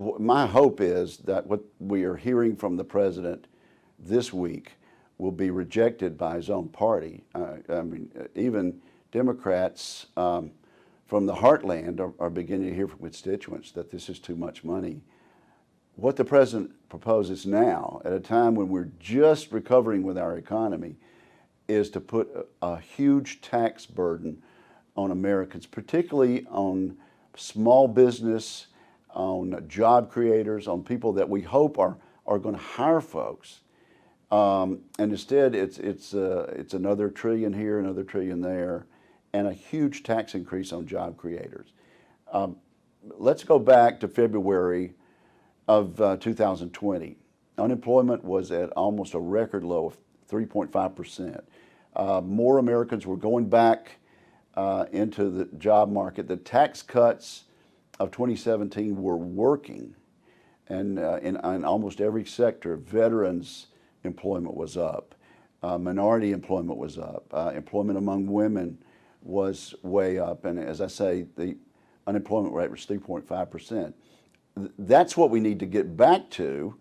My hope is that what we are hearing from the president this week will be rejected by his own party. I mean, even Democrats from the heartland are beginning to hear from constituents that this is too much money. What the president proposes now, at a time when we're just recovering with our economy, is to put a huge tax burden on Americans, particularly on small business, on job creators, on people that we hope are going to hire folks. And instead, it's another trillion here, another trillion there, and a huge tax increase on job creators. Let's go back to February of 2020. Unemployment was at almost a record low of 3.5%. More Americans were going back into the job market. The tax cuts of 2017 were working, and in almost every sector. Veterans employment was up, minority employment was up, employment among women was way up, and as I say, the unemployment rate was 3.5%. That's what we need to get back to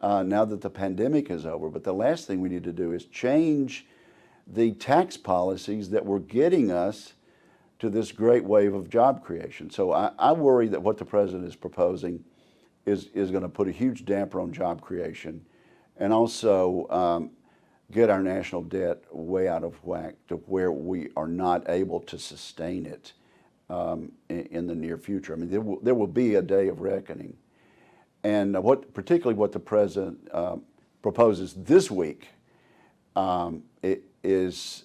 now that the pandemic is over. But the last thing we need to do is change the tax policies that were getting us to this great wave of job creation. So I worry that what the president is proposing is going to put a huge damper on job creation, and also get our national debt way out of whack to where we are not able to sustain it in the near future. I mean, there will be a day of reckoning. And particularly what the president proposes this week it is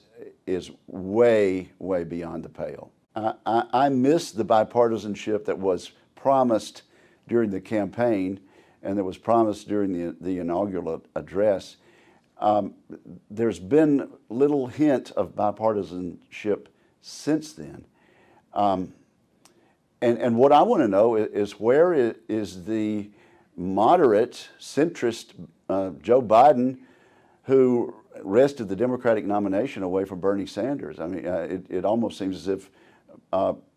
way, way beyond the pale. I miss the bipartisanship that was promised during the campaign and that was promised during the inaugural address. There's been little hint of bipartisanship since then. And what I want to know is where is the moderate, centrist Joe Biden, who wrested the Democratic nomination away from Bernie Sanders? I mean, it almost seems as if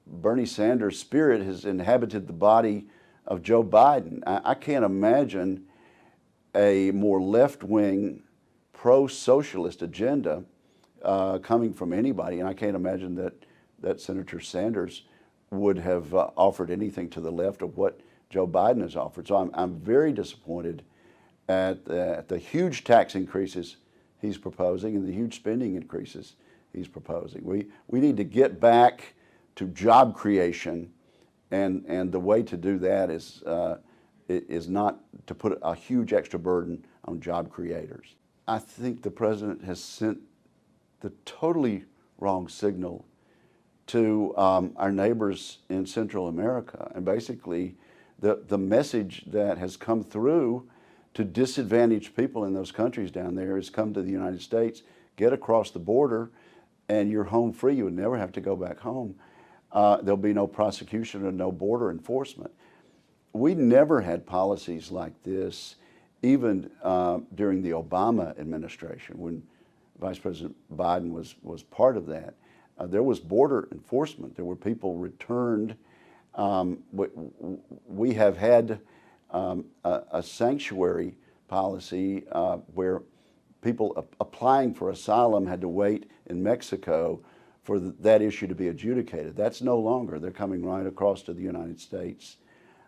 Bernie Sanders' spirit has inhabited the body of Joe Biden. I can't imagine a more left-wing, pro-socialist agenda coming from anybody, and I can't imagine that Senator Sanders would have offered anything to the left of what Joe Biden has offered. So I'm very disappointed at the huge tax increases he's proposing and the huge spending increases he's proposing. We need to get back to job creation, and the way to do that is not to put a huge extra burden on job creators. I think the president has sent the totally wrong signal to our neighbors in Central America, and basically the message that has come through to disadvantaged people in those countries down there has come to the United States. Get across the border and you're home free. You would never have to go back home. There'll be no prosecution and no border enforcement. We never had policies like this, even during the Obama administration, when Vice President Biden was part of that. There was border enforcement. There were people returned. We have had a sanctuary policy where people applying for asylum had to wait in Mexico for that issue to be adjudicated. That's no longer. They're coming right across to the United States.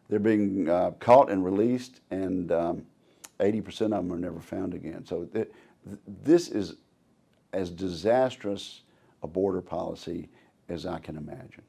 They're being caught and released, and 80% of them are never found again. So this is as disastrous a border policy as I can imagine.